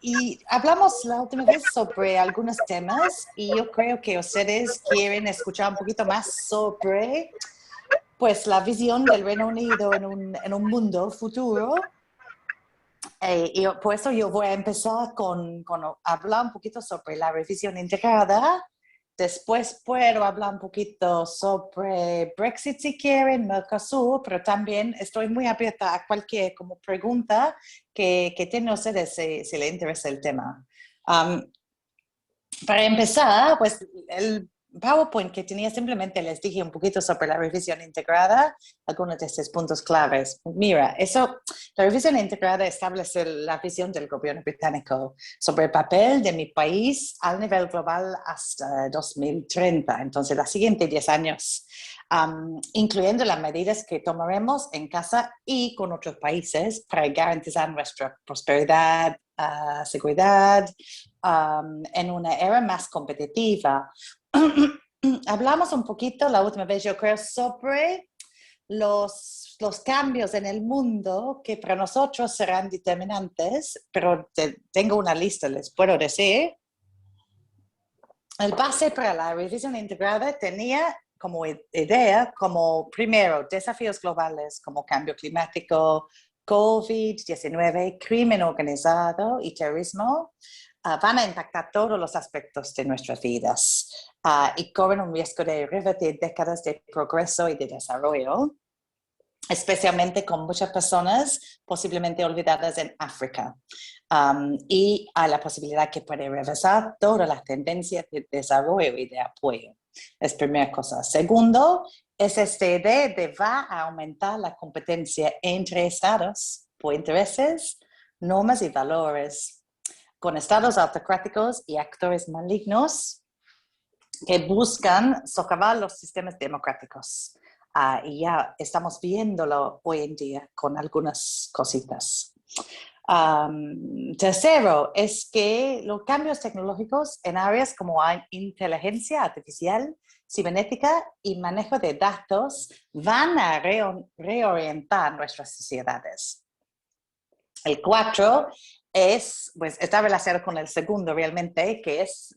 y hablamos la última vez sobre algunos temas y yo creo que ustedes quieren escuchar un poquito más sobre pues la visión del Reino Unido en un mundo futuro. Y por eso yo voy a empezar con hablar un poquito sobre la revisión integrada. Después puedo hablar un poquito sobre Brexit si quieren, Mercosur, pero también estoy muy abierta a cualquier como pregunta que tengan ustedes si les interesa el tema. Um, para empezar, pues el PowerPoint que tenía simplemente les dije un poquito sobre la revisión integrada, algunos de estos puntos claves. Mira, la revisión integrada establece la visión del gobierno británico sobre el papel de mi país a nivel global hasta 2030, entonces los siguientes 10 años, incluyendo las medidas que tomaremos en casa y con otros países para garantizar nuestra prosperidad, seguridad, en una era más competitiva. Hablamos un poquito la última vez, yo creo, sobre los cambios en el mundo que para nosotros serán determinantes, pero tengo una lista, les puedo decir. El base para la revisión integrada tenía como idea, como primero, desafíos globales como cambio climático, COVID-19, crimen organizado y terrorismo, van a impactar todos los aspectos de nuestras vidas y corren un riesgo de revertir décadas de progreso y de desarrollo, especialmente con muchas personas posiblemente olvidadas en África. Y hay la posibilidad que puede reversar todas las tendencias de desarrollo y de apoyo. Es primera cosa. Segundo, es esta idea de va a aumentar la competencia entre estados por intereses, normas y valores, con estados autocráticos y actores malignos que buscan socavar los sistemas democráticos. Y ya estamos viéndolo hoy en día con algunas cositas. Tercero, es que los cambios tecnológicos en áreas como inteligencia artificial, cibernética y manejo de datos van a reorientar nuestras sociedades. El 4 pues, está relacionado con el segundo realmente, que es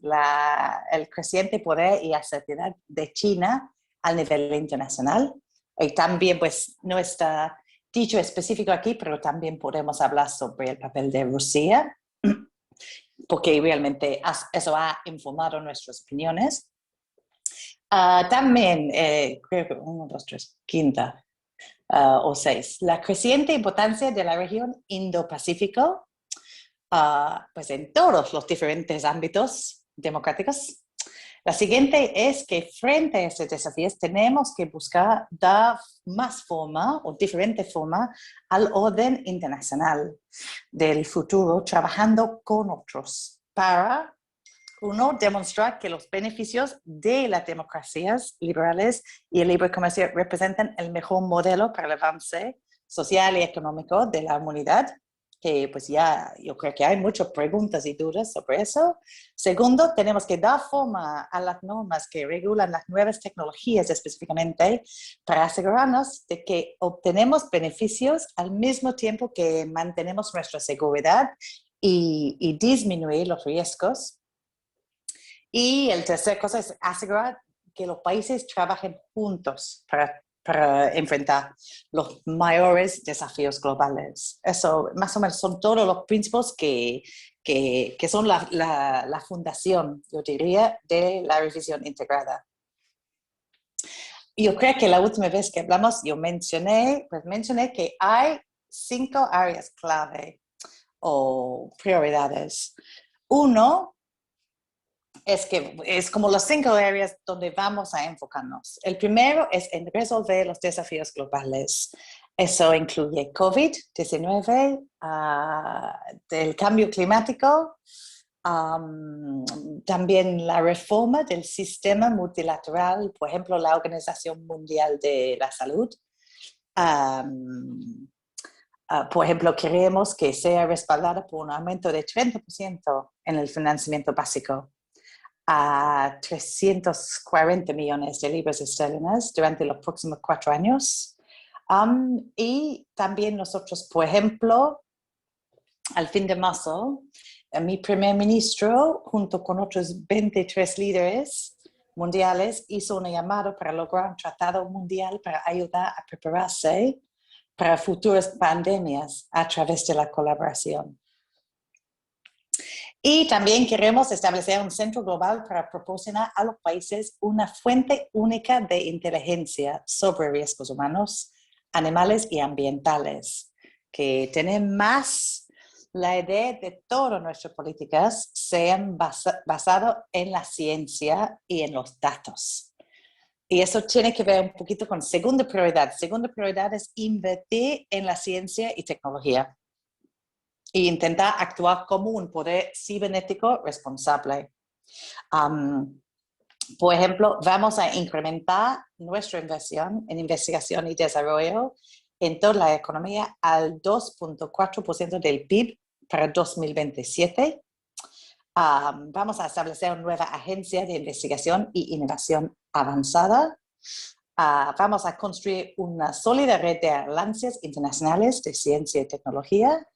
el creciente poder y asertividad de China a nivel internacional. Y también, pues, no está dicho específico aquí, pero también podemos hablar sobre el papel de Rusia, porque realmente eso ha informado nuestras opiniones. También, creo que 1, 2, 3, quinta o 6, la creciente importancia de la región Indo-Pacífico, pues en todos los diferentes ámbitos democráticos. La siguiente es que frente a estos desafíos tenemos que buscar dar más forma o diferente forma al orden internacional del futuro, trabajando con otros para, uno, demostrar que los beneficios de las democracias liberales y el libre comercio representan el mejor modelo para el avance social y económico de la humanidad, que pues ya yo creo que hay muchas preguntas y dudas sobre eso. Segundo, tenemos que dar forma a las normas que regulan las nuevas tecnologías específicamente para asegurarnos de que obtenemos beneficios al mismo tiempo que mantenemos nuestra seguridad y disminuir los riesgos. Y el tercer cosa es asegurar que los países trabajen juntos para enfrentar los mayores desafíos globales. Eso más o menos son todos los principios que son la fundación, yo diría, de la revisión integrada. Yo creo que la última vez que hablamos, yo mencioné que hay 5 áreas clave o prioridades. Uno, es que es como las 5 áreas donde vamos a enfocarnos. El primero es en resolver los desafíos globales. Eso incluye COVID-19, el cambio climático, también la reforma del sistema multilateral, por ejemplo, la Organización Mundial de la Salud. Por ejemplo, queremos que sea respaldada por un aumento de 30% en el financiamiento básico a 340 millones de libras esterlinas durante los próximos 4 años. Y también nosotros, por ejemplo, al fin de marzo, mi primer ministro, junto con otros 23 líderes mundiales, hizo una llamada para lograr un tratado mundial para ayudar a prepararse para futuras pandemias a través de la colaboración. Y también queremos establecer un centro global para proporcionar a los países una fuente única de inteligencia sobre riesgos humanos, animales y ambientales, que tiene más la idea de todas nuestras políticas sean basadas en la ciencia y en los datos. Y eso tiene que ver un poquito con segunda prioridad. Segunda prioridad es invertir en la ciencia y tecnología e intentar actuar como un poder cibernético responsable. Por ejemplo, vamos a incrementar nuestra inversión en investigación y desarrollo en toda la economía al 2.4% del PIB para 2027. Vamos a establecer una nueva agencia de investigación y innovación avanzada. Vamos a construir una sólida red de alianzas internacionales de ciencia y tecnología.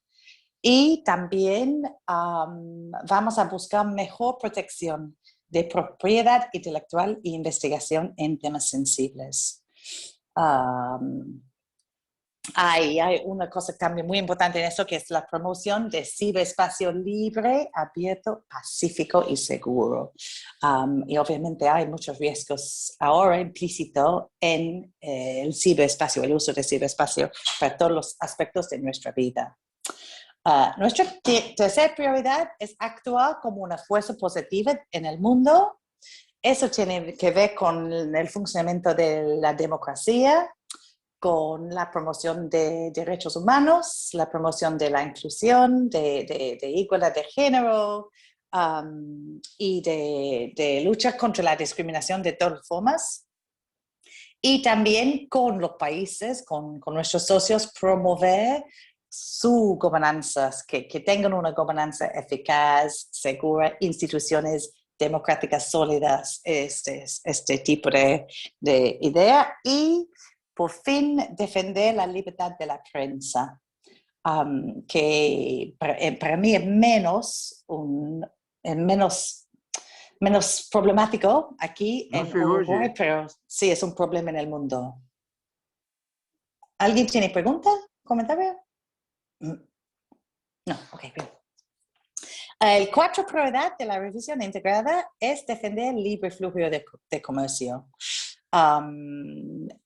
Y también vamos a buscar mejor protección de propiedad intelectual e investigación en temas sensibles. Hay una cosa también muy importante en eso, que es la promoción de ciberespacio libre, abierto, pacífico y seguro. Y obviamente hay muchos riesgos ahora implícitos en el ciberespacio, el uso del ciberespacio para todos los aspectos de nuestra vida. Nuestra tercera prioridad es actuar como una fuerza positiva en el mundo. Eso tiene que ver con el funcionamiento de la democracia, con la promoción de derechos humanos, la promoción de la inclusión, de igualdad de género y de lucha contra la discriminación de todas formas. Y también con los países, con nuestros socios, promover su gobernanza, que tengan una gobernanza eficaz, segura, instituciones democráticas sólidas, este tipo de idea. Y por fin defender la libertad de la prensa, que para mí es menos problemático aquí en Uruguay, pero sí es un problema en el mundo. ¿Alguien tiene pregunta? ¿Comentario? No, ok, bien. El cuarta prioridad de la revisión integrada es defender el libre flujo de comercio.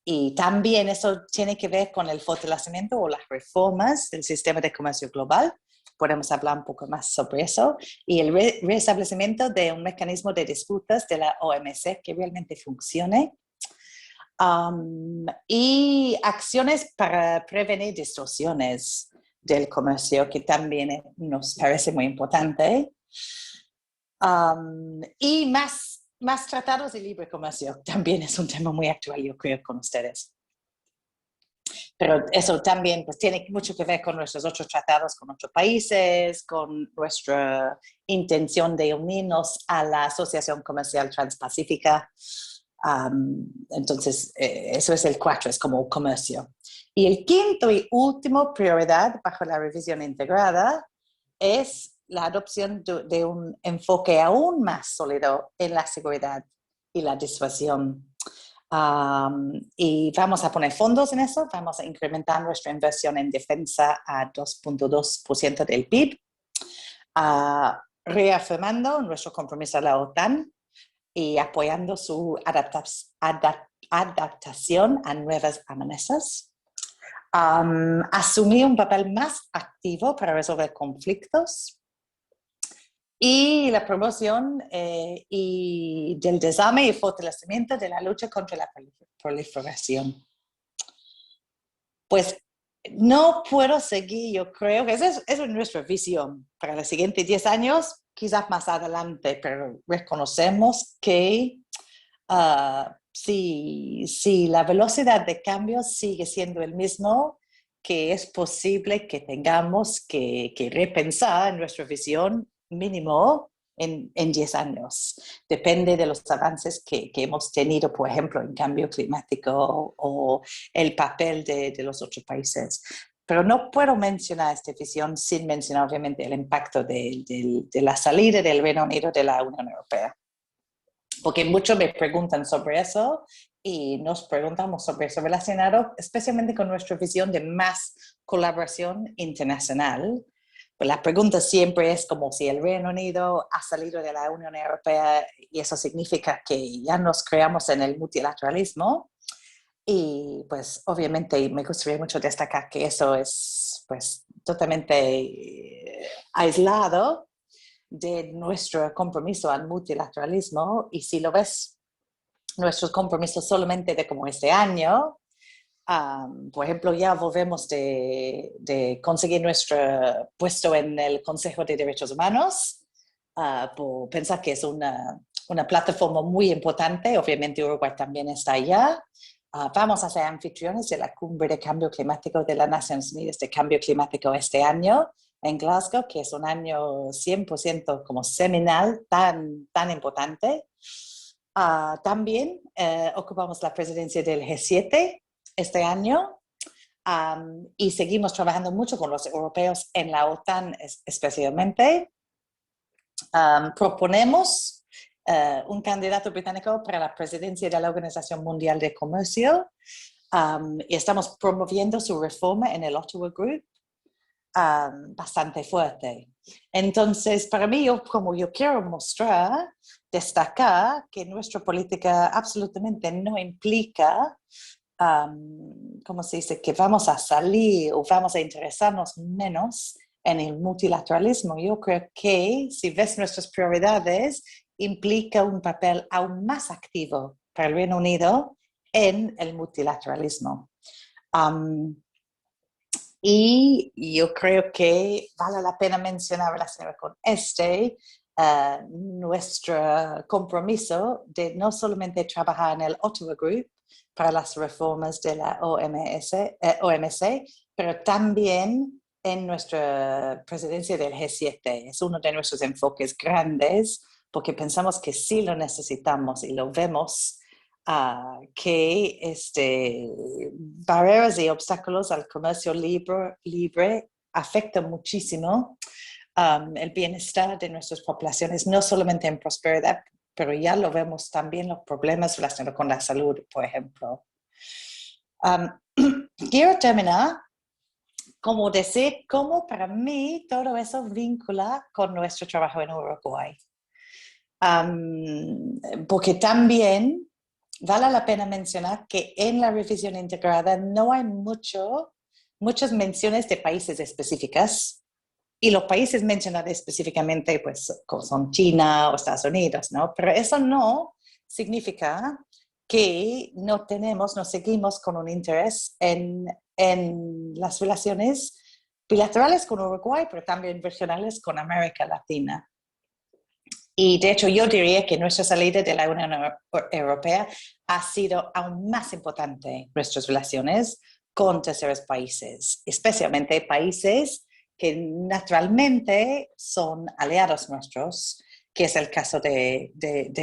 Y también eso tiene que ver con el fortalecimiento o las reformas del sistema de comercio global. Podemos hablar un poco más sobre eso. Y el restablecimiento de un mecanismo de disputas de la OMC que realmente funcione. Y acciones para prevenir distorsiones del comercio, que también nos parece muy importante. Y más tratados de libre comercio también es un tema muy actual, yo creo, con ustedes. Pero eso también pues, tiene mucho que ver con nuestros otros tratados con otros países, con nuestra intención de unirnos a la Asociación Comercial Transpacífica. Entonces, eso es el 4, es como comercio. Y el quinto y último prioridad bajo la revisión integrada es la adopción de un enfoque aún más sólido en la seguridad y la disuasión. Y vamos a poner fondos en eso, vamos a incrementar nuestra inversión en defensa a 2.2% del PIB, reafirmando nuestro compromiso a la OTAN y apoyando su adaptación a nuevas amenazas. Asumir un papel más activo para resolver conflictos y la promoción y del desarme y fortalecimiento de la lucha contra la proliferación. Pues no puedo seguir, yo creo que esa es nuestra visión para los siguientes 10 años, quizás más adelante, pero reconocemos que si la velocidad de cambio sigue siendo el mismo, que es posible que tengamos que repensar nuestra visión mínimo en 10 años. Depende de los avances que hemos tenido, por ejemplo, en cambio climático o el papel de los otros países. pero no puedo mencionar esta visión sin mencionar obviamente el impacto de la salida del Reino Unido de la Unión Europea. Porque muchos me preguntan sobre eso y nos preguntamos sobre eso relacionado especialmente con nuestra visión de más colaboración internacional. Pues la pregunta siempre es como si el Reino Unido ha salido de la Unión Europea y eso significa que ya nos creamos en el multilateralismo. Y pues obviamente me gustaría mucho destacar que eso es pues totalmente aislado de nuestro compromiso al multilateralismo. Y si lo ves, nuestros compromisos solamente de como este año, por ejemplo, ya volvemos de conseguir nuestro puesto en el Consejo de Derechos Humanos, por pensar que es una plataforma muy importante. Obviamente Uruguay también está allá. Vamos a ser anfitriones de la Cumbre de Cambio Climático de las Naciones Unidas de Cambio Climático este año en Glasgow, que es un año 100% como seminal, tan importante. También ocupamos la presidencia del G7 este año y seguimos trabajando mucho con los europeos en la OTAN especialmente. Proponemos un candidato británico para la presidencia de la Organización Mundial de Comercio y estamos promoviendo su reforma en el Ottawa Group bastante fuerte. Entonces, para mí, como yo quiero mostrar, destacar que nuestra política absolutamente no implica, ¿cómo se dice?, que vamos a salir o vamos a interesarnos menos en el multilateralismo. Yo creo que si ves nuestras prioridades, implica un papel aún más activo para el Reino Unido en el multilateralismo. Y yo creo que vale la pena mencionar relacionado con nuestro compromiso de no solamente trabajar en el Ottawa Group para las reformas de la OMC, pero también en nuestra presidencia del G7. Es uno de nuestros enfoques grandes porque pensamos que sí lo necesitamos y lo vemos. Que barreras y obstáculos al comercio libre afectan muchísimo el bienestar de nuestras poblaciones, no solamente en prosperidad, pero ya lo vemos también los problemas relacionados con la salud, por ejemplo. Quiero terminar como decir cómo para mí todo eso vincula con nuestro trabajo en Uruguay. Porque también vale la pena mencionar que en la revisión integrada no hay muchas menciones de países específicas y los países mencionados específicamente pues son China o Estados Unidos, ¿no? Pero eso no significa que no seguimos con un interés en las relaciones bilaterales con Uruguay, pero también regionales con América Latina. Y de hecho yo diría que nuestra salida de la Unión Europea ha sido aún más importante nuestras relaciones con terceros países, especialmente países que naturalmente son aliados nuestros, que es el caso de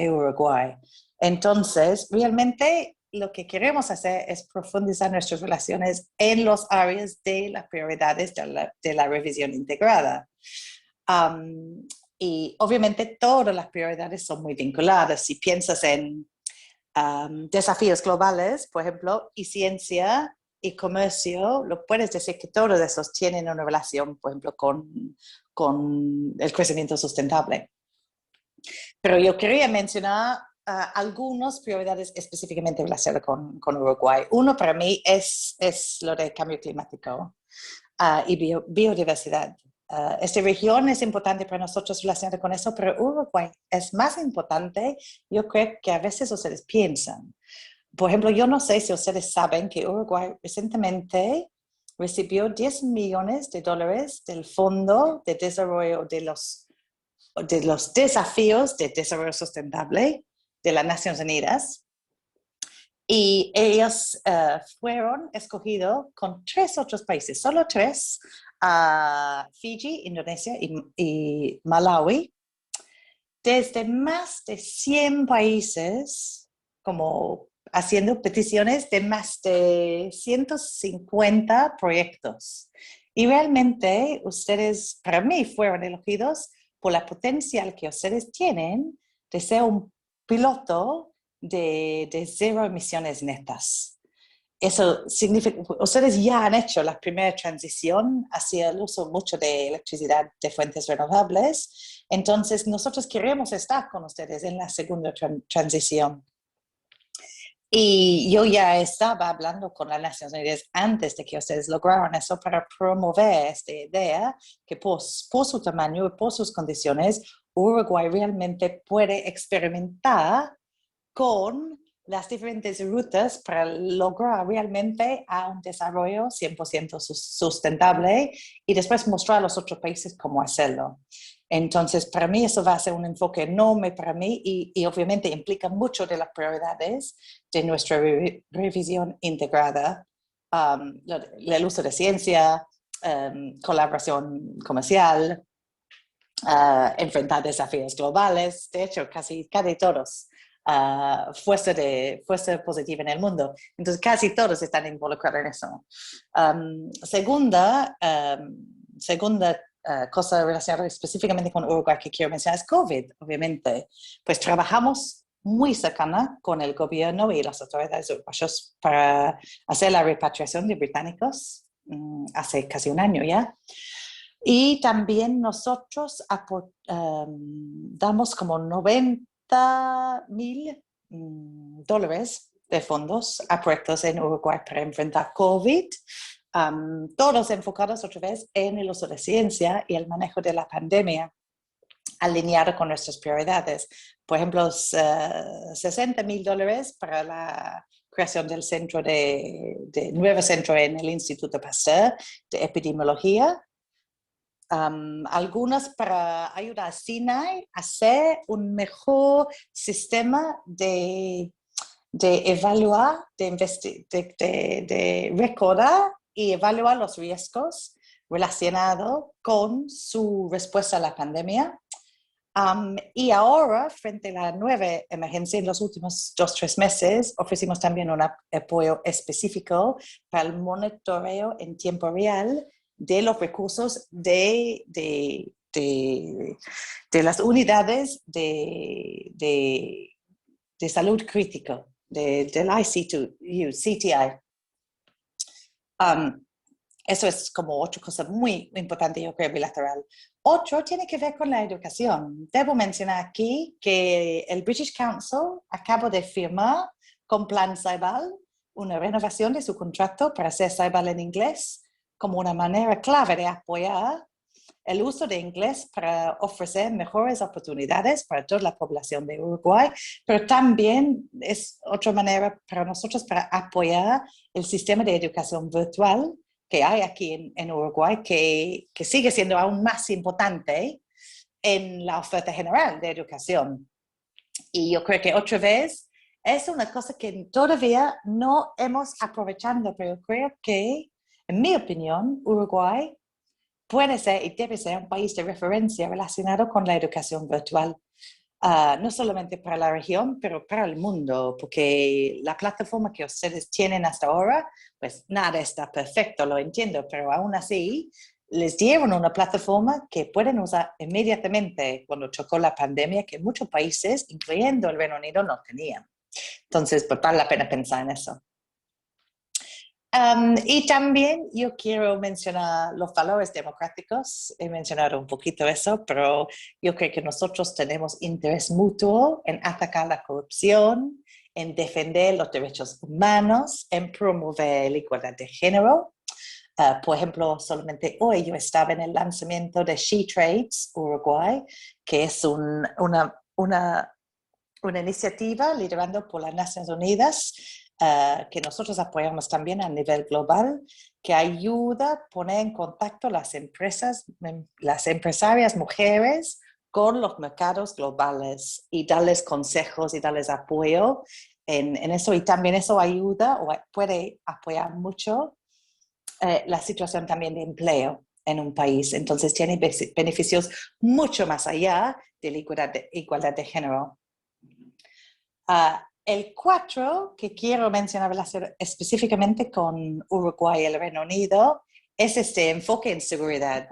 Uruguay. Entonces, realmente lo que queremos hacer es profundizar nuestras relaciones en las áreas de las prioridades de la revisión integrada. Y obviamente todas las prioridades son muy vinculadas. Si piensas en desafíos globales, por ejemplo, y ciencia y comercio, lo puedes decir que todos esos tienen una relación, por ejemplo, con el crecimiento sustentable. Pero yo quería mencionar algunas prioridades específicamente relacionadas con Uruguay. Uno para mí es lo de cambio climático y biodiversidad. Esta región es importante para nosotros relacionada con eso, pero Uruguay es más importante, yo creo que a veces ustedes piensan. Por ejemplo, yo no sé si ustedes saben que Uruguay recientemente recibió $10 millones del Fondo de Desarrollo de los Desafíos de Desarrollo Sustentable de las Naciones Unidas. Y ellos fueron escogidos con 3 otros países, solo 3, Fiji, Indonesia y Malawi, desde más de 100 países como haciendo peticiones de más de 150 proyectos. Y realmente ustedes, para mí, fueron elegidos por la potencial que ustedes tienen de ser un piloto de cero emisiones netas. Eso significa, ustedes ya han hecho la primera transición hacia el uso mucho de electricidad de fuentes renovables, entonces nosotros queremos estar con ustedes en la segunda transición. Y yo ya estaba hablando con las Naciones Unidas antes de que ustedes lograran eso para promover esta idea que por su tamaño y por sus condiciones, Uruguay realmente puede experimentar con las diferentes rutas para lograr realmente a un desarrollo 100% sustentable y después mostrar a los otros países cómo hacerlo. Entonces, para mí eso va a ser un enfoque enorme para mí y obviamente implica mucho de las prioridades de nuestra revisión integrada, el uso de ciencia, colaboración comercial, enfrentar desafíos globales, de hecho, casi todos. Fuerza positiva en el mundo. Entonces, casi todos están involucrados en eso. Segunda cosa relacionada específicamente con Uruguay que quiero mencionar es COVID, obviamente. Pues trabajamos muy cercana con el gobierno y las autoridades uruguayas para hacer la repatriación de británicos hace casi un año ya. Y también nosotros damos como $90,000 de fondos a proyectos en Uruguay para enfrentar COVID, todos enfocados otra vez en el uso de ciencia y el manejo de la pandemia, alineado con nuestras prioridades. Por ejemplo, $60,000 para la creación del nuevo centro en el Instituto Pasteur de Epidemiología. Algunas para ayudar a SINAI a hacer un mejor sistema de evaluar, de recordar y evaluar los riesgos relacionados con su respuesta a la pandemia. Y ahora, frente a la nueva emergencia en los últimos 2-3 meses, ofrecimos también un apoyo específico para el monitoreo en tiempo real de los recursos de las unidades de salud crítico, del CTI. Eso es como otra cosa muy importante, yo creo, bilateral. Otro tiene que ver con la educación. Debo mencionar aquí que el British Council acaba de firmar con Plan Ceibal una renovación de su contrato para hacer Ceibal en inglés como una manera clave de apoyar el uso de inglés para ofrecer mejores oportunidades para toda la población de Uruguay, pero también es otra manera para nosotros para apoyar el sistema de educación virtual que hay aquí en Uruguay, que sigue siendo aún más importante en la oferta general de educación. Y yo creo que otra vez es una cosa que todavía no hemos aprovechado, pero creo que, en mi opinión, Uruguay puede ser y debe ser un país de referencia relacionado con la educación virtual. No solamente para la región, pero para el mundo, porque la plataforma que ustedes tienen hasta ahora, pues nada está perfecto, lo entiendo, pero aún así les dieron una plataforma que pueden usar inmediatamente cuando chocó la pandemia, que muchos países, incluyendo el Reino Unido, no tenían. Entonces, pues vale la pena pensar en eso. Y también yo quiero mencionar los valores democráticos. He mencionado un poquito eso, pero yo creo que nosotros tenemos interés mutuo en atacar la corrupción, en defender los derechos humanos, en promover la igualdad de género. Por ejemplo, solamente hoy yo estaba en el lanzamiento de She Trades Uruguay, que es una iniciativa liderada por las Naciones Unidas, que nosotros apoyamos también a nivel global, que ayuda a poner en contacto las empresarias mujeres con los mercados globales y darles consejos y darles apoyo en eso. Y también eso ayuda o puede apoyar mucho la situación también de empleo en un país. Entonces tiene beneficios mucho más allá de la igualdad de género. El 4 que quiero mencionar específicamente con Uruguay y el Reino Unido es este enfoque en seguridad.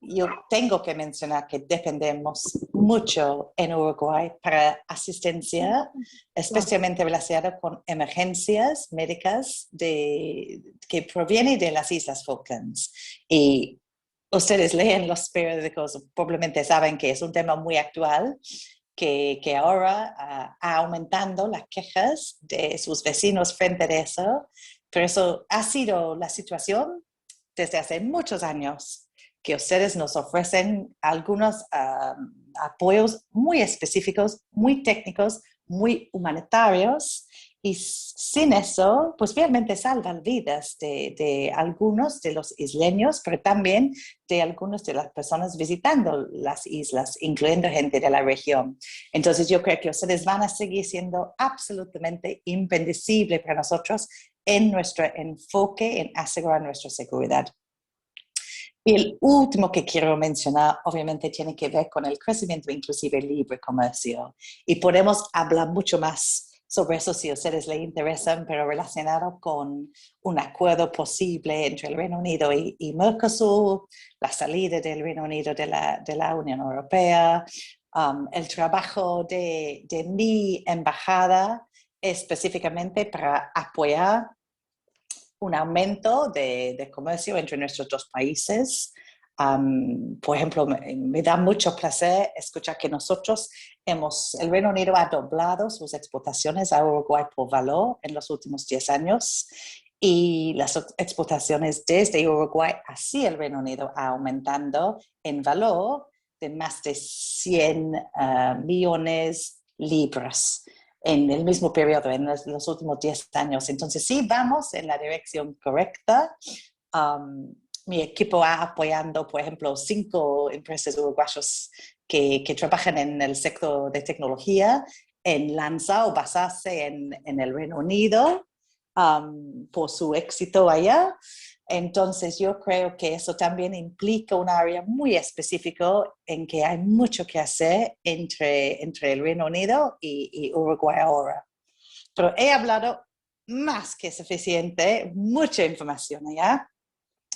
Yo tengo que mencionar que dependemos mucho en Uruguay para asistencia, especialmente relacionada con emergencias médicas que provienen de las Islas Falklands. Y ustedes leen los periódicos, probablemente saben que es un tema muy actual, que ahora ha aumentado las quejas de sus vecinos frente a eso, pero eso ha sido la situación desde hace muchos años, que ustedes nos ofrecen algunos apoyos muy específicos, muy técnicos, muy humanitarios, y sin eso, pues realmente salvan vidas de algunos de los isleños, pero también de algunas de las personas visitando las islas, incluyendo gente de la región. Entonces yo creo que ustedes van a seguir siendo absolutamente imprescindibles para nosotros en nuestro enfoque en asegurar nuestra seguridad. Y el último que quiero mencionar, obviamente, tiene que ver con el crecimiento inclusive libre comercio. Y podemos hablar mucho más sobre eso si a ustedes les interesan, pero relacionado con un acuerdo posible entre el Reino Unido y Mercosur, la salida del Reino Unido de la Unión Europea, el trabajo de mi embajada específicamente para apoyar un aumento de comercio entre nuestros dos países. Por ejemplo, me da mucho placer escuchar que el Reino Unido ha doblado sus exportaciones a Uruguay por valor en los últimos 10 años y las exportaciones desde Uruguay hacia el Reino Unido ha aumentado en valor de más de 100 millones libras en el mismo periodo, en los últimos 10 años. Entonces sí, vamos en la dirección correcta. Mi equipo ha apoyando, por ejemplo, 5 empresas uruguayas que trabajan en el sector de tecnología en lanzar o basarse en el Reino Unido por su éxito allá. Entonces yo creo que eso también implica un área muy específico en que hay mucho que hacer entre el Reino Unido y Uruguay ahora. Pero he hablado más que suficiente, mucha información allá.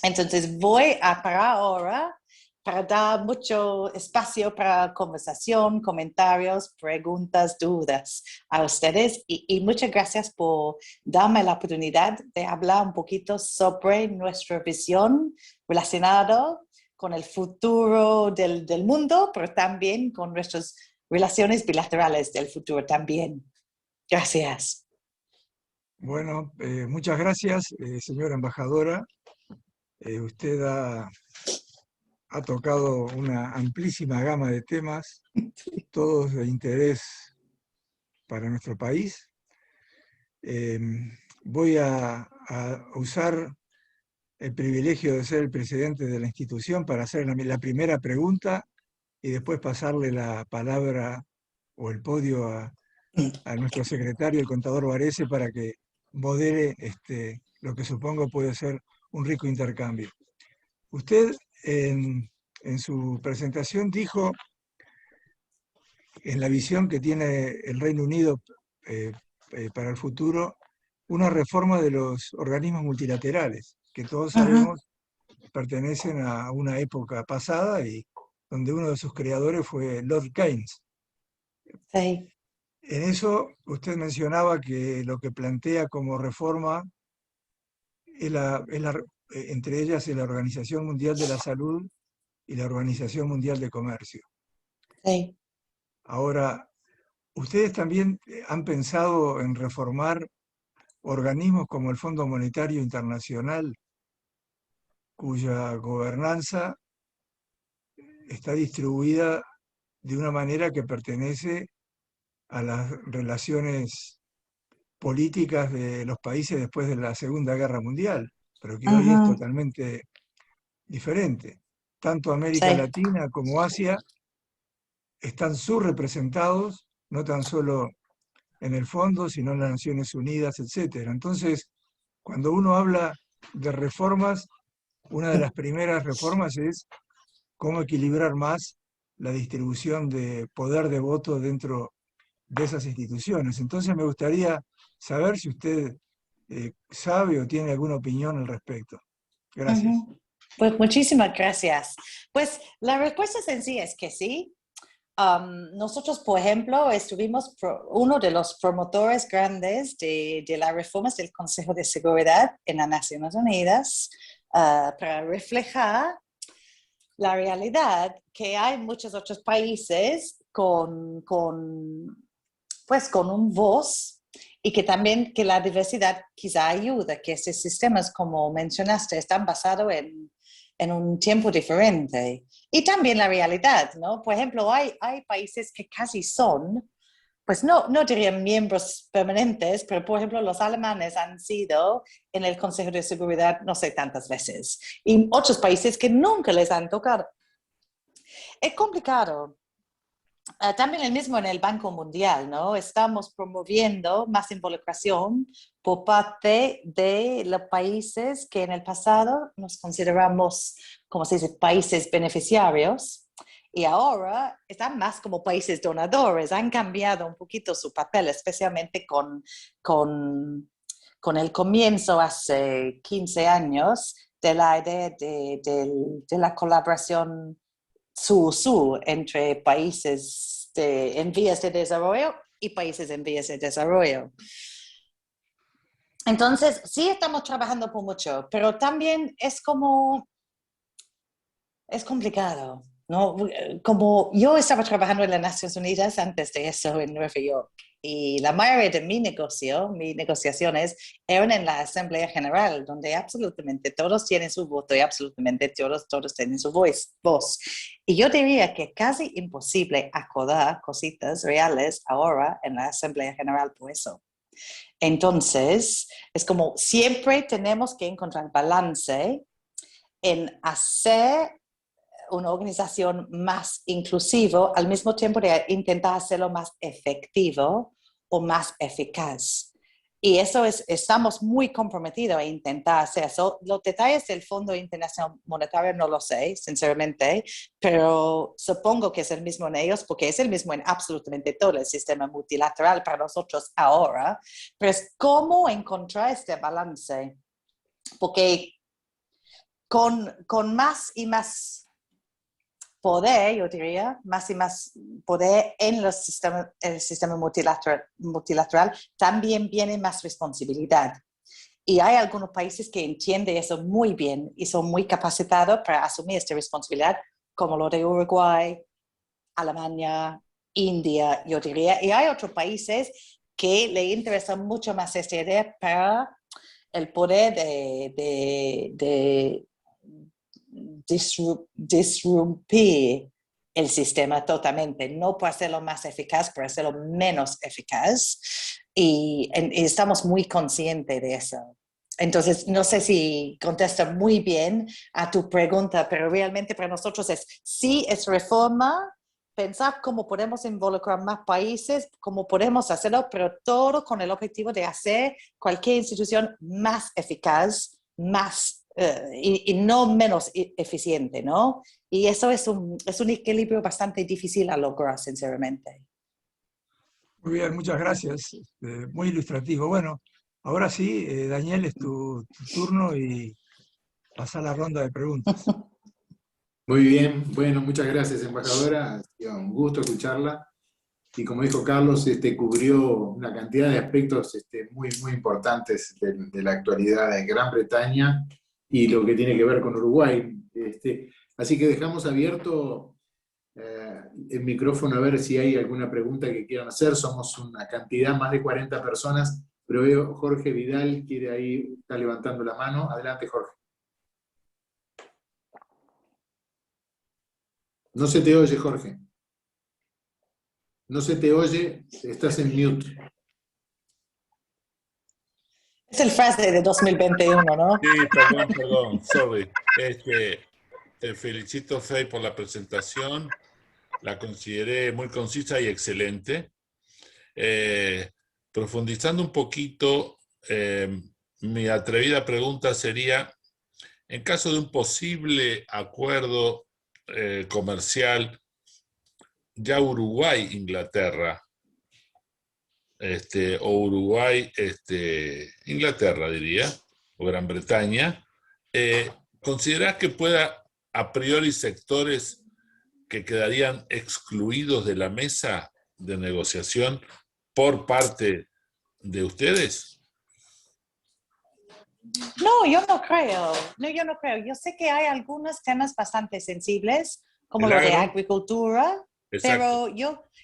Entonces voy a parar ahora para dar mucho espacio para conversación, comentarios, preguntas, dudas a ustedes y muchas gracias por darme la oportunidad de hablar un poquito sobre nuestra visión relacionada con el futuro del mundo, pero también con nuestras relaciones bilaterales del futuro también. Gracias. Bueno, muchas gracias, señora embajadora. Usted ha tocado una amplísima gama de temas, todos de interés para nuestro país. Voy a usar el privilegio de ser el presidente de la institución para hacer la primera pregunta y después pasarle la palabra o el podio a nuestro secretario, el contador Varese, para que modere lo que supongo puede ser un rico intercambio. Usted en su presentación dijo, en la visión que tiene el Reino Unido para el futuro, una reforma de los organismos multilaterales, que todos sabemos pertenecen a una época pasada y donde uno de sus creadores fue Lord Keynes. Sí. En eso usted mencionaba que lo que plantea como reforma entre ellas es la Organización Mundial de la Salud y la Organización Mundial de Comercio. Sí. Ahora, ¿ustedes también han pensado en reformar organismos como el Fondo Monetario Internacional, cuya gobernanza está distribuida de una manera que pertenece a las relaciones políticas de los países después de la Segunda Guerra Mundial, pero que hoy es totalmente diferente? Tanto América Sí. Latina como Asia están subrepresentados, no tan solo en el fondo, sino en las Naciones Unidas, etcétera. Entonces, cuando uno habla de reformas, una de las primeras reformas es cómo equilibrar más la distribución de poder de voto dentro de esas instituciones. Entonces me gustaría saber si usted sabe o tiene alguna opinión al respecto. Gracias. Ujú. Pues muchísimas gracias. Pues la respuesta sencilla es que sí. Nosotros, por ejemplo, estuvimos uno de los promotores grandes de las reformas del Consejo de Seguridad en las Naciones Unidas para reflejar la realidad que hay muchos otros países pues, con un voz y que también que la diversidad quizá ayuda, que estos sistemas, como mencionaste, están basados en un tiempo diferente. Y también la realidad, ¿no? Por ejemplo, hay países que casi son, pues no dirían miembros permanentes, pero por ejemplo los alemanes han sido en el Consejo de Seguridad no sé tantas veces. Y otros países que nunca les han tocado. Es complicado. También el mismo en el Banco Mundial, ¿no? Estamos promoviendo más involucración por parte de los países que en el pasado nos consideramos, como se dice, países beneficiarios y ahora están más como países donadores. Han cambiado un poquito su papel, especialmente con el comienzo hace 15 años de la idea de la colaboración sur entre países en vías de desarrollo y países en vías de desarrollo. Entonces, sí estamos trabajando por mucho, pero también es complicado, ¿no? Como yo estaba trabajando en las Naciones Unidas antes de eso en Nueva York y la mayoría de mis negociaciones eran en la Asamblea General, donde absolutamente todos tienen su voto y absolutamente todos tienen su voz. Y yo diría que casi imposible acordar cositas reales ahora en la Asamblea General por eso. Entonces, es como siempre tenemos que encontrar balance en hacer una organización más inclusiva, al mismo tiempo de intentar hacerlo más efectivo o más eficaz. Y eso estamos muy comprometidos a intentar hacer eso. Los detalles del Fondo Internacional Monetario no lo sé, sinceramente, pero supongo que es el mismo en ellos, porque es el mismo en absolutamente todo el sistema multilateral para nosotros ahora. Pero es cómo encontrar este balance, porque con más y más poder, yo diría, más y más poder en el sistema multilateral, también viene más responsabilidad. Y hay algunos países que entienden eso muy bien y son muy capacitados para asumir esta responsabilidad, como lo de Uruguay, Alemania, India, yo diría. Y hay otros países que le interesa mucho más esta idea para el poder de disrumpir el sistema totalmente, no para hacerlo más eficaz, para hacerlo menos eficaz. Y estamos muy conscientes de eso. Entonces, no sé si contesta muy bien a tu pregunta, pero realmente para nosotros sí es reforma, pensar cómo podemos involucrar más países, cómo podemos hacerlo, pero todo con el objetivo de hacer cualquier institución más eficaz, más y no menos eficiente, ¿no? Y eso es un equilibrio bastante difícil a lograr, sinceramente. Muy bien, muchas gracias. Muy ilustrativo. Bueno, ahora sí, Daniel, es tu turno y pasa la ronda de preguntas. Muy bien, bueno, muchas gracias, embajadora. Ha sido un gusto escucharla. Y como dijo Carlos, cubrió una cantidad de aspectos muy, muy importantes de la actualidad en Gran Bretaña y lo que tiene que ver con Uruguay. Así que dejamos abierto el micrófono a ver si hay alguna pregunta que quieran hacer. Somos una cantidad, más de 40 personas, pero veo Jorge Vidal quiere ahí, está levantando la mano. Adelante, Jorge. No se te oye, Jorge. No se te oye, estás en mute. Es el frase de 2021, ¿no? Sí, perdón, sorry. Es que te felicito, Fey, por la presentación. La consideré muy concisa y excelente. Profundizando un poquito, mi atrevida pregunta sería, en caso de un posible acuerdo comercial, ya Uruguay-Inglaterra, o Uruguay, Inglaterra diría, o Gran Bretaña, ¿considerás que pueda a priori sectores que quedarían excluidos de la mesa de negociación por parte de ustedes? No, yo no creo. No, yo no creo. Yo sé que hay algunos temas bastante sensibles, como El lo de agro. agricultura, Exacto. pero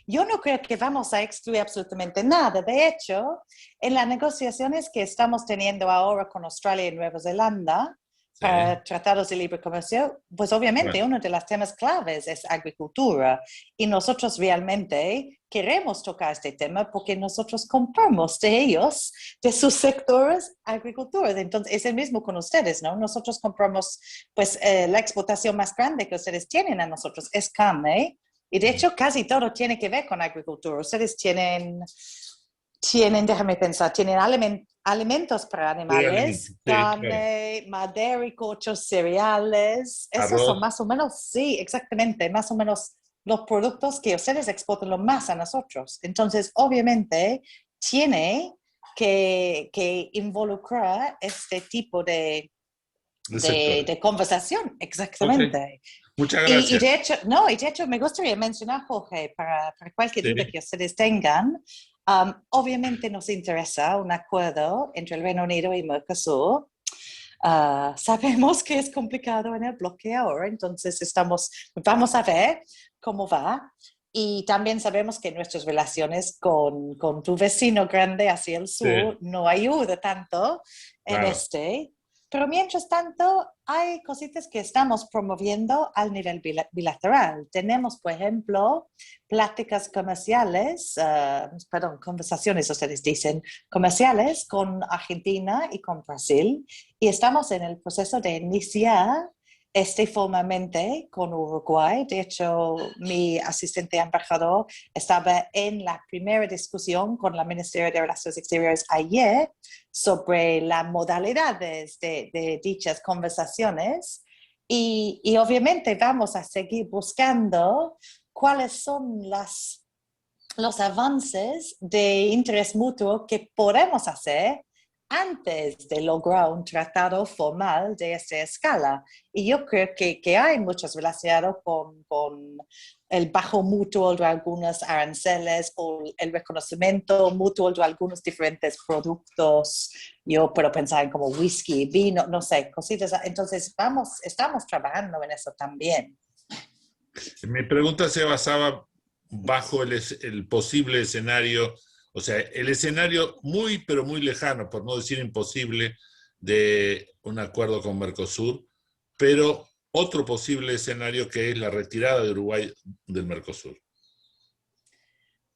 yo no creo que vamos a excluir absolutamente nada. De hecho, en las negociaciones que estamos teniendo ahora con Australia y Nueva Zelanda, Sí. para tratados de libre comercio, pues obviamente Bueno. uno de los temas claves es agricultura. Y nosotros realmente queremos tocar este tema porque nosotros compramos de ellos, de sus sectores, agricultura. Entonces, es el mismo con ustedes, ¿no? Nosotros compramos, pues, la exportación más grande que ustedes tienen a nosotros es carne. Y de hecho, casi todo tiene que ver con agricultura. Ustedes tienen déjame pensar, tienen alimentos para animales, Sí, carne, madera y cochos, cereales. Esos son arroz. más o menos, sí, exactamente, más o menos los productos que ustedes exportan lo más a nosotros. Entonces, obviamente, tiene que involucrar este tipo de conversación, exactamente. Okay. Muchas Y gracias. de hecho, me gustaría mencionar, Jorge, para cualquier duda que ustedes tengan, obviamente nos interesa un acuerdo entre el Reino Unido y Mercosur. Sabemos que es complicado en el bloque ahora, entonces vamos a ver cómo va. Y también sabemos que nuestras relaciones con tu vecino grande hacia el sur no ayuda tanto en Pero mientras tanto, hay cositas que estamos promoviendo al nivel bilateral. Tenemos, por ejemplo, pláticas comerciales, conversaciones, ustedes dicen, comerciales con Argentina y con Brasil. Y estamos en el proceso de iniciar formalmente con Uruguay. De hecho, mi asistente embajador estaba en la primera discusión con la Ministerio de Relaciones Exteriores ayer sobre las modalidades de dichas conversaciones y obviamente vamos a seguir buscando cuáles son los avances de interés mutuo que podemos hacer antes de lograr un tratado formal de esta escala. Y yo creo que hay muchos relacionados con el bajo mutuo de algunos aranceles o el reconocimiento mutuo de algunos diferentes productos. Yo puedo pensar en como whisky, vino, no sé, cositas. Entonces, estamos trabajando en eso también. Mi pregunta se basaba bajo el posible escenario, o sea, el escenario muy, pero muy lejano, por no decir imposible, de un acuerdo con Mercosur, pero otro posible escenario que es la retirada de Uruguay del Mercosur.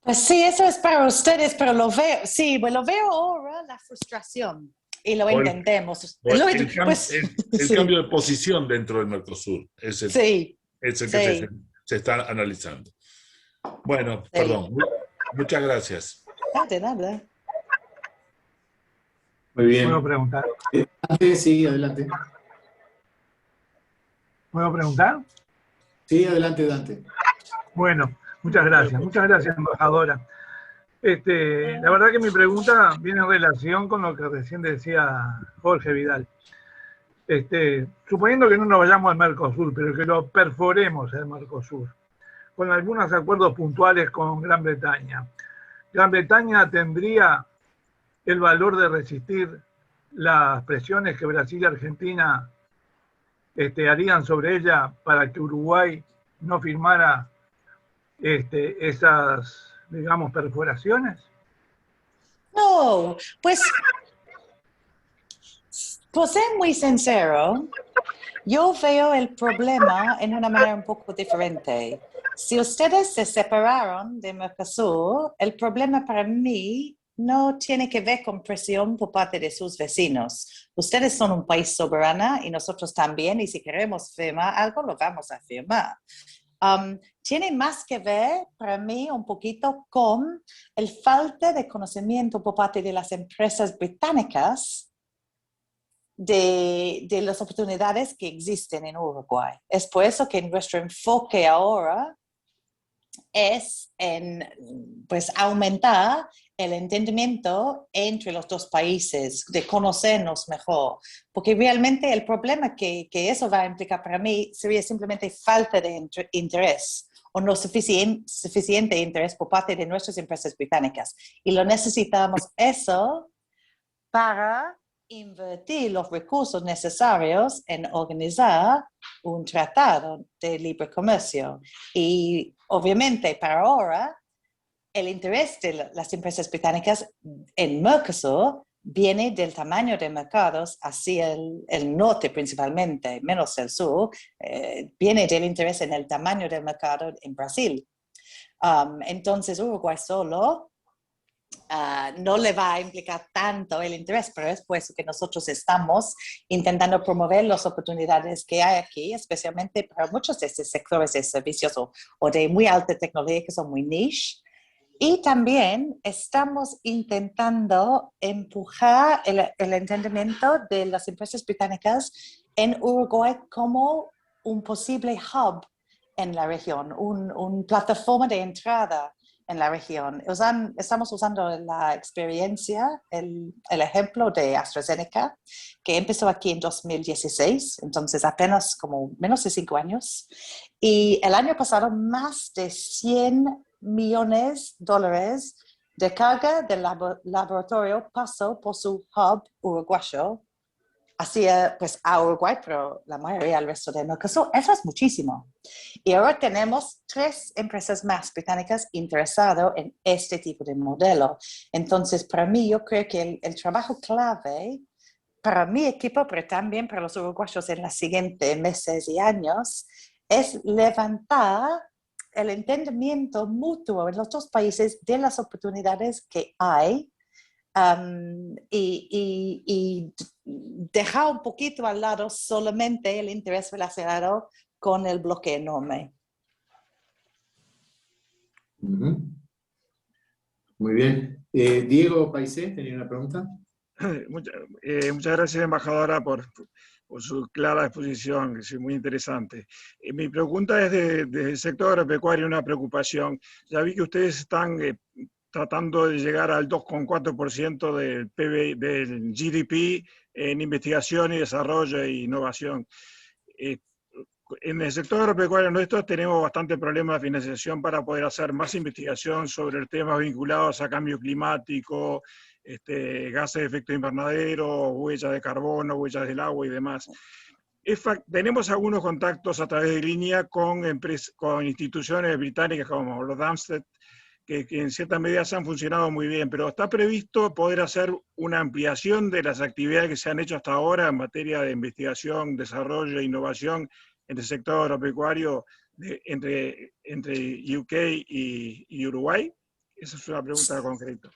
Pues sí, eso es para ustedes, pero lo veo ahora, la frustración, y lo entendemos. El cambio de posición dentro del Mercosur es el que se está analizando. Bueno, perdón, muchas gracias. De nada. Muy bien. ¿Puedo preguntar? Sí, adelante. ¿Puedo preguntar? Sí, adelante, Dante. Bueno, muchas gracias, embajadora. La verdad que mi pregunta viene en relación con lo que recién decía Jorge Vidal. Suponiendo que no nos vayamos al Mercosur, pero que lo perforemos el Mercosur, con algunos acuerdos puntuales con Gran Bretaña. ¿Gran Bretaña tendría el valor de resistir las presiones que Brasil y Argentina harían sobre ella para que Uruguay no firmara esas, digamos, perforaciones? No, pues por ser muy sincero, yo veo el problema en una manera un poco diferente. Si ustedes se separaron de Mercosur, el problema para mí no tiene que ver con presión por parte de sus vecinos. Ustedes son un país soberano y nosotros también, y si queremos firmar algo, lo vamos a firmar. Tiene más que ver para mí un poquito con el falta de conocimiento por parte de las empresas británicas de las oportunidades que existen en Uruguay. Es por eso que nuestro enfoque ahora es en aumentar el entendimiento entre los dos países, de conocernos mejor, porque realmente el problema que eso va a implicar para mí sería simplemente falta de interés o no suficiente interés por parte de nuestras empresas británicas. Y lo necesitamos eso para invertir los recursos necesarios en organizar un tratado de libre comercio. Y obviamente para ahora, el interés de las empresas británicas en Mercosur viene del tamaño de mercados hacia el norte principalmente, menos el sur, viene del interés en el tamaño del mercado en Brasil. Entonces Uruguay solo no le va a implicar tanto el interés, pero es por eso que nosotros estamos intentando promover las oportunidades que hay aquí, especialmente para muchos de estos sectores de servicios o de muy alta tecnología que son muy niche. Y también estamos intentando empujar el entendimiento de las empresas británicas en Uruguay como un posible hub en la región, una plataforma de entrada en la región. Estamos usando la experiencia, el ejemplo de AstraZeneca, que empezó aquí en 2016, entonces apenas como menos de 5 años. Y el año pasado más de $100 millones de carga del laboratorio pasó por su hub uruguayo, hacia pues a Uruguay, pero la mayoría al resto del Mercosur. Eso es muchísimo. Y ahora tenemos 3 empresas más británicas interesadas en este tipo de modelo. Entonces, para mí, yo creo que el trabajo clave para mi equipo, pero también para los uruguayos en los siguientes meses y años, es levantar el entendimiento mutuo en los dos países de las oportunidades que hay y dejar un poquito al lado solamente el interés relacionado con el bloque enorme. Muy bien. Diego Paisé, ¿tenía una pregunta? Muchas gracias, embajadora, por su clara exposición, que es muy interesante. Mi pregunta es desde el sector agropecuario, una preocupación. Ya vi que ustedes están tratando de llegar al 2,4% del PBI, del GDP en investigación y desarrollo e innovación. En el sector agropecuario nuestro tenemos bastante problema de financiación para poder hacer más investigación sobre temas vinculados a cambio climático, gases de efecto invernadero, huellas de carbono, huellas del agua y demás. Tenemos algunos contactos a través de línea con instituciones británicas como los Damsted, que en cierta medida se han funcionado muy bien, pero está previsto poder hacer una ampliación de las actividades que se han hecho hasta ahora en materia de investigación, desarrollo e innovación en el sector agropecuario entre UK y Uruguay. Esa es una pregunta concreta.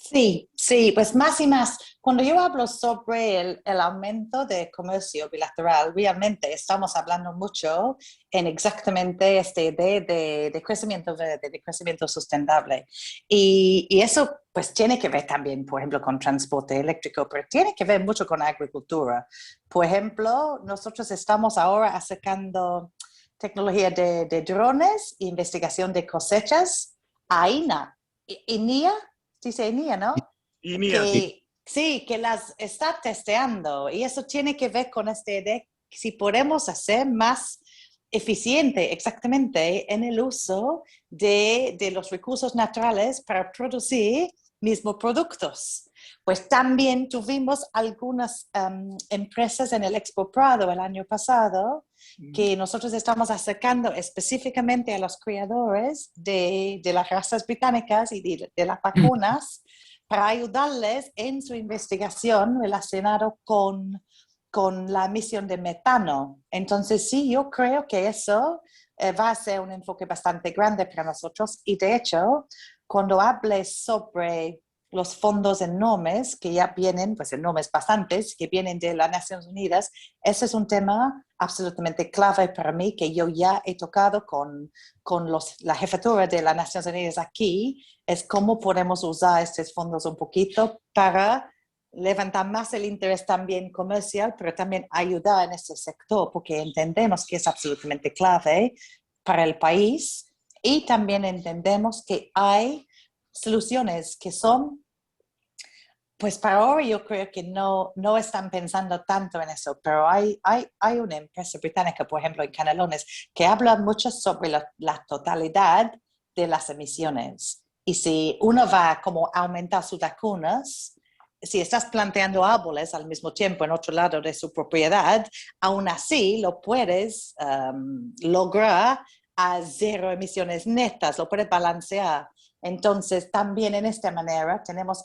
Sí, pues más y más. Cuando yo hablo sobre el aumento de comercio bilateral, realmente estamos hablando mucho en exactamente esta idea de crecimiento verde, de crecimiento sustentable. Y eso pues tiene que ver también, por ejemplo, con transporte eléctrico, pero tiene que ver mucho con agricultura. Por ejemplo, nosotros estamos ahora acercando tecnología de drones, investigación de cosechas a INA. INIA, dice INIA, ¿no? INIA. Sí, que las está testeando. Y eso tiene que ver con esta idea que si podemos hacer más eficiente exactamente en el uso de los recursos naturales para producir mismos productos. Pues también tuvimos algunas empresas en el Expo Prado el año pasado que nosotros estamos acercando específicamente a los criadores de las razas británicas y de las vacunas para ayudarles en su investigación relacionada con la emisión de metano. Entonces sí, yo creo que eso va a ser un enfoque bastante grande para nosotros y de hecho, cuando hables sobre los fondos enormes que ya vienen, pues enormes bastantes, que vienen de las Naciones Unidas, ese es un tema absolutamente clave para mí que yo ya he tocado con la jefatura de las Naciones Unidas aquí, es cómo podemos usar estos fondos un poquito para levantar más el interés también comercial, pero también ayudar en ese sector, porque entendemos que es absolutamente clave para el país y también entendemos que hay soluciones que son, pues para ahora yo creo que no están pensando tanto en eso, pero hay una empresa británica, por ejemplo, en Canelones, que habla mucho sobre la totalidad de las emisiones. Y si uno va como a aumentar sus vacunas, si estás planteando árboles al mismo tiempo en otro lado de su propiedad, aún así lo puedes lograr a 0 emisiones netas, lo puedes balancear. Entonces, también en esta manera tenemos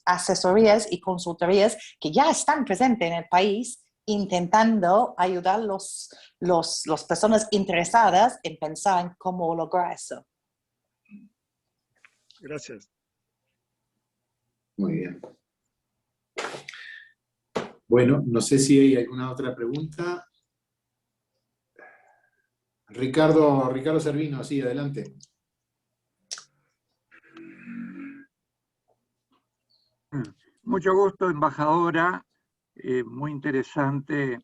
asesorías y consultorías que ya están presentes en el país intentando ayudar a las personas interesadas en pensar en cómo lograr eso. Gracias. Muy bien. Bueno, no sé si hay alguna otra pregunta. Ricardo Servino, sí, adelante. Mucho gusto, embajadora. Muy interesante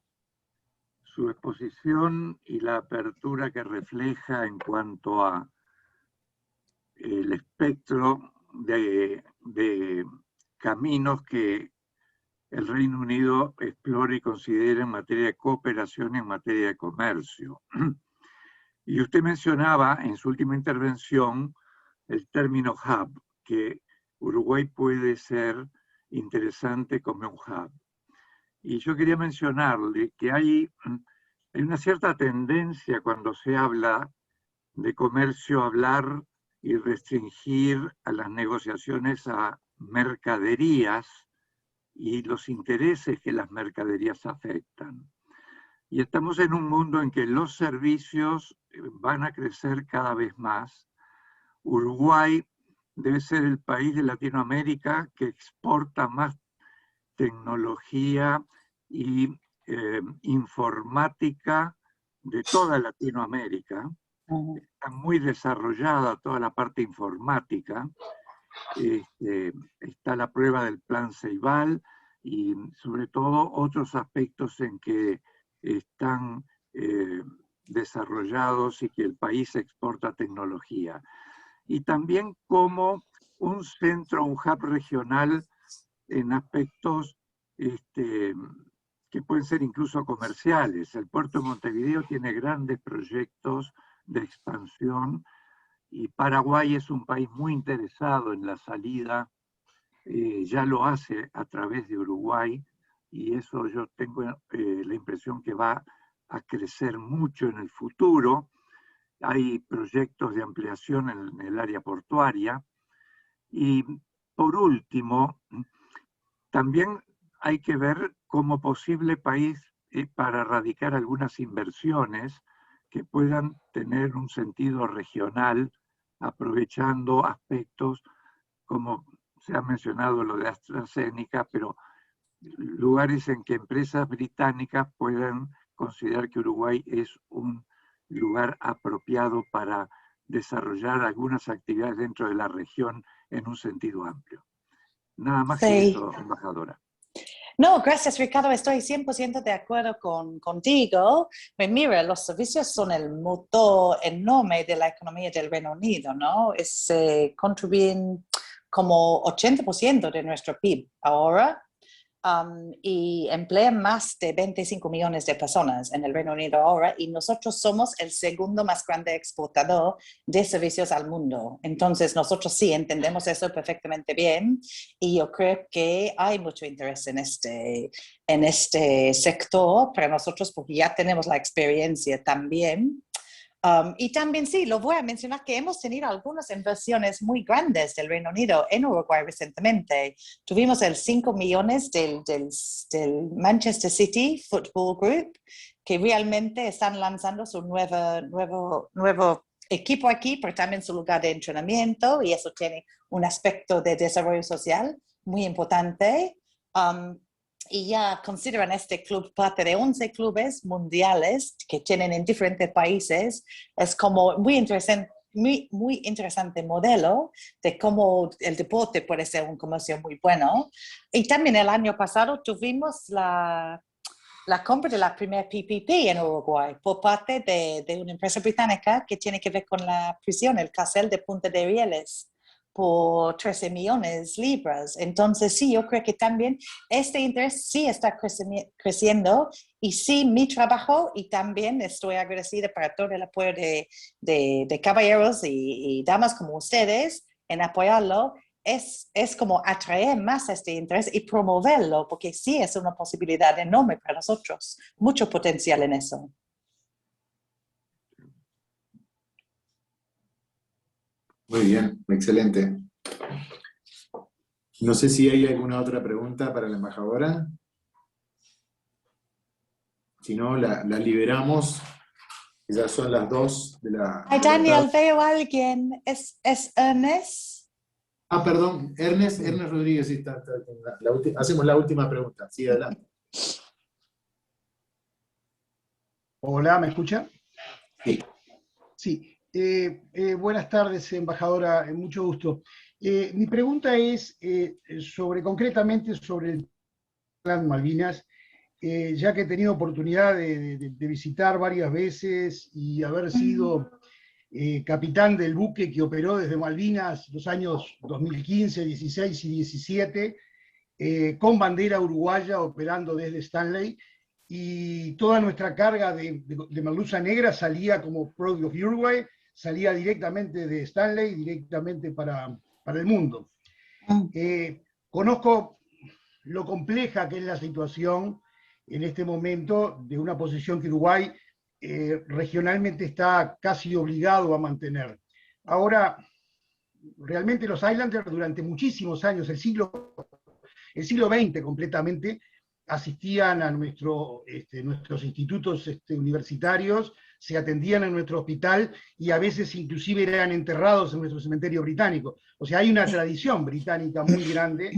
su exposición y la apertura que refleja en cuanto a el espectro de caminos que el Reino Unido explora y considera en materia de cooperación y en materia de comercio. Y usted mencionaba en su última intervención el término hub, que Uruguay puede ser interesante como un hub. Y yo quería mencionarle que hay una cierta tendencia cuando se habla de comercio a hablar y restringir a las negociaciones a mercaderías y los intereses que las mercaderías afectan. Y estamos en un mundo en que los servicios van a crecer cada vez más. Uruguay debe ser el país de Latinoamérica que exporta más tecnología y informática de toda Latinoamérica. Está muy desarrollada toda la parte informática. Está la prueba del Plan Ceibal y sobre todo otros aspectos en que están desarrollados y que el país exporta tecnología. Y también como un centro, un hub regional en aspectos que pueden ser incluso comerciales. El puerto de Montevideo tiene grandes proyectos de expansión y Paraguay es un país muy interesado en la salida, ya lo hace a través de Uruguay y eso yo tengo la impresión que va a crecer mucho en el futuro. Hay proyectos de ampliación en el área portuaria. Y por último, también hay que ver como posible país para radicar algunas inversiones que puedan tener un sentido regional, aprovechando aspectos como se ha mencionado lo de AstraZeneca, pero lugares en que empresas británicas puedan considerar que Uruguay es un lugar apropiado para desarrollar algunas actividades dentro de la región en un sentido amplio. Nada más que eso, embajadora. No, gracias Ricardo, estoy 100% de acuerdo contigo. Mira, los servicios son el motor enorme de la economía del Reino Unido, ¿no? Contribuyen como 80% de nuestro PIB ahora. Y emplean más de 25 millones de personas en el Reino Unido ahora y nosotros somos el segundo más grande exportador de servicios al mundo. Entonces nosotros sí entendemos eso perfectamente bien y yo creo que hay mucho interés en este sector para nosotros porque ya tenemos la experiencia también. Y también sí, lo voy a mencionar que hemos tenido algunas inversiones muy grandes del Reino Unido en Uruguay recientemente. Tuvimos el 5 millones del Manchester City Football Group, que realmente están lanzando su nuevo equipo aquí, pero también su lugar de entrenamiento, y eso tiene un aspecto de desarrollo social muy importante. Y ya consideran este club parte de 11 clubes mundiales que tienen en diferentes países. Es como muy interesante modelo de cómo el deporte puede ser un comercio muy bueno. Y también el año pasado tuvimos la compra de la primera PPP en Uruguay por parte de una empresa británica que tiene que ver con la prisión, el cárcel de Punta de Rieles. por 13 millones de libras. Entonces, sí, yo creo que también este interés sí está creciendo y sí, mi trabajo, y también estoy agradecida para todo el apoyo de caballeros y damas como ustedes en apoyarlo, es como atraer más este interés y promoverlo, porque sí es una posibilidad enorme para nosotros, mucho potencial en eso. Muy bien, excelente. No sé si hay alguna otra pregunta para la embajadora. Si no, la liberamos. Ya son las 2 de la Ay, de la Daniel, tarde. veo a alguien. ¿Es Ernest? Ah, perdón, Ernest Rodríguez. Sí, hacemos la última pregunta. Sí, adelante. Hola, ¿me escucha? Sí. Sí. Buenas tardes, embajadora, mucho gusto. Mi pregunta es concretamente sobre el Plan Malvinas, ya que he tenido oportunidad de visitar varias veces y haber sido capitán del buque que operó desde Malvinas los años 2015, 16 y 17, con bandera uruguaya operando desde Stanley, y toda nuestra carga de merluza negra salía como Product of Uruguay, salía directamente de Stanley, directamente para el mundo. Conozco lo compleja que es la situación en este momento de una posición que Uruguay regionalmente está casi obligado a mantener. Ahora, realmente los Islanders durante muchísimos años, el siglo XX completamente, asistían a nuestros institutos universitarios, se atendían en nuestro hospital y a veces inclusive eran enterrados en nuestro cementerio británico. O sea, hay una tradición británica muy grande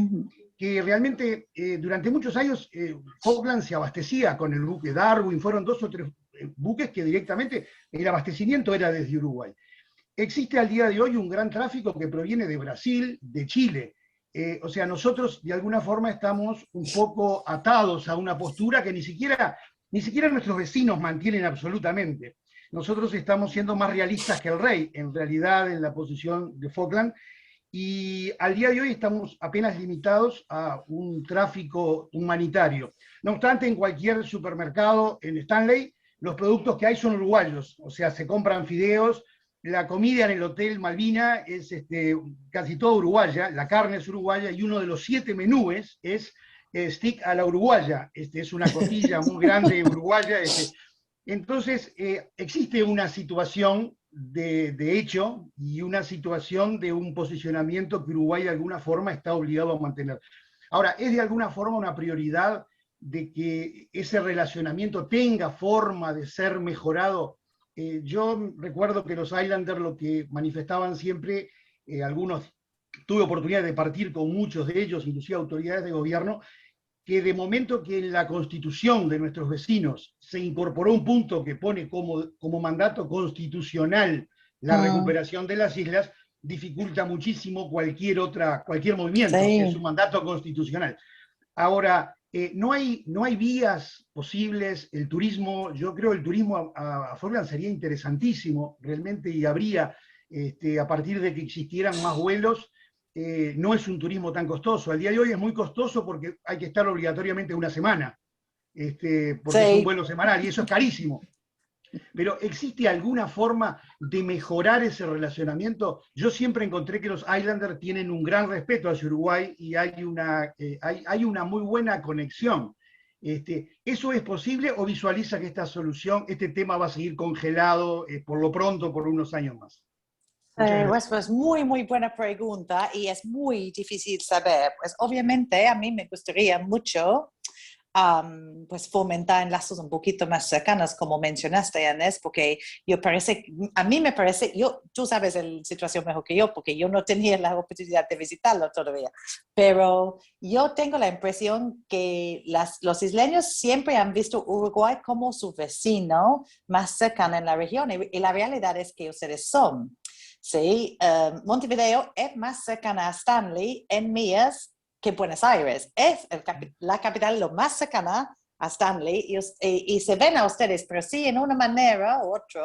que realmente durante muchos años Falkland se abastecía con el buque Darwin, fueron 2 o 3 buques que directamente el abastecimiento era desde Uruguay. Existe al día de hoy un gran tráfico que proviene de Brasil, de Chile. O sea, nosotros de alguna forma estamos un poco atados a una postura que ni siquiera nuestros vecinos mantienen absolutamente. Nosotros estamos siendo más realistas que el rey, en realidad, en la posición de Falkland, y al día de hoy estamos apenas limitados a un tráfico humanitario. No obstante, en cualquier supermercado en Stanley, los productos que hay son uruguayos, o sea, se compran fideos, la comida en el Hotel Malvina es casi toda uruguaya, la carne es uruguaya y uno de los 7 menúes es stick a la uruguaya, es una costilla muy grande uruguaya. Entonces, existe una situación de hecho y una situación de un posicionamiento que Uruguay de alguna forma está obligado a mantener. Ahora, es de alguna forma una prioridad de que ese relacionamiento tenga forma de ser mejorado. Yo recuerdo que los Islanders lo que manifestaban siempre, algunos, tuve oportunidad de partir con muchos de ellos, inclusive autoridades de gobierno, que de momento que en la constitución de nuestros vecinos se incorporó un punto que pone como mandato constitucional la recuperación de las islas, dificulta muchísimo cualquier movimiento, Sí. es un mandato constitucional. Ahora, no hay vías posibles, el turismo, yo creo el turismo a Falkland sería interesantísimo realmente, y habría, a partir de que existieran más vuelos, no es un turismo tan costoso. Al día de hoy es muy costoso porque hay que estar obligatoriamente una semana, porque es un vuelo semanal y eso es carísimo. Pero ¿existe alguna forma de mejorar ese relacionamiento? Yo siempre encontré que los Islanders tienen un gran respeto hacia Uruguay y hay una muy buena conexión. ¿Eso es posible o visualiza que este tema va a seguir congelado por lo pronto por unos años más? Pues muy, muy buena pregunta y es muy difícil saber. Pues obviamente a mí me gustaría mucho pues fomentar enlaces un poquito más cercanos, como mencionaste, Ernest, porque a mí me parece, tú sabes la situación mejor que yo, porque yo no tenía la oportunidad de visitarlo todavía, pero yo tengo la impresión que los isleños siempre han visto Uruguay como su vecino más cercano en la región, y la realidad es que ustedes son. Sí, Montevideo es más cercana a Stanley en millas que Buenos Aires. Es la capital lo más cercana a Stanley y se ven a ustedes, pero sí, en una manera u otra,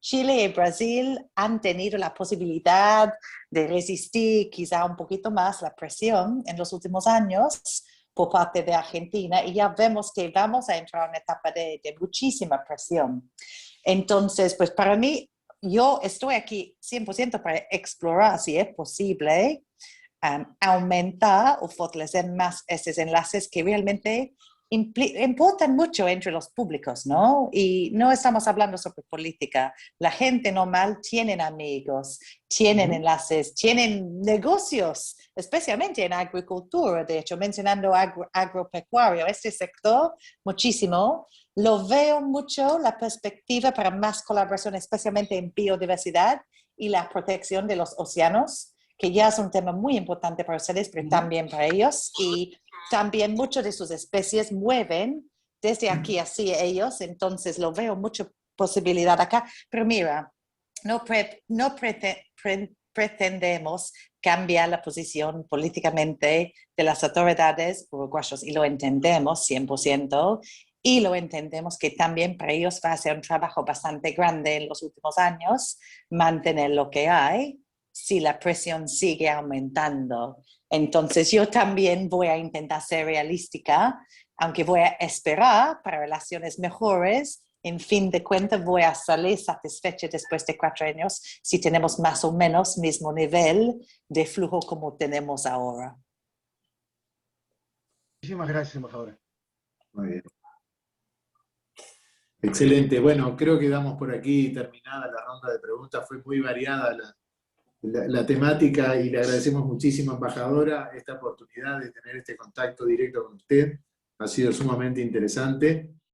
Chile y Brasil han tenido la posibilidad de resistir quizá un poquito más la presión en los últimos años por parte de Argentina, y ya vemos que vamos a entrar en una etapa de muchísima presión. Entonces, pues para mí, yo estoy aquí 100% para explorar si es posible aumentar o fortalecer más esos enlaces que realmente importan mucho entre los públicos, ¿no? Y no estamos hablando sobre política. La gente normal tiene amigos, tienen enlaces, tienen negocios, especialmente en agricultura, de hecho, mencionando agropecuario, este sector, muchísimo. Lo veo mucho la perspectiva para más colaboración, especialmente en biodiversidad y la protección de los océanos, que ya es un tema muy importante para ustedes, pero también para ellos. Y también muchas de sus especies mueven desde aquí hacia ellos, entonces lo veo mucha posibilidad acá. Pero mira, no pretendemos cambiar la posición políticamente de las autoridades uruguayas, y lo entendemos 100%, y lo entendemos que también para ellos va a ser un trabajo bastante grande en los últimos años mantener lo que hay si la presión sigue aumentando. Entonces yo también voy a intentar ser realística, aunque voy a esperar para relaciones mejores. En fin de cuentas voy a salir satisfecha después de 4 años si tenemos más o menos mismo nivel de flujo como tenemos ahora. Muchísimas gracias, embajadora. Muy bien. Excelente. Bueno, creo que damos por aquí terminada la ronda de preguntas. Fue muy variada la temática y le agradecemos muchísimo, embajadora, esta oportunidad de tener este contacto directo con usted. Ha sido sumamente interesante.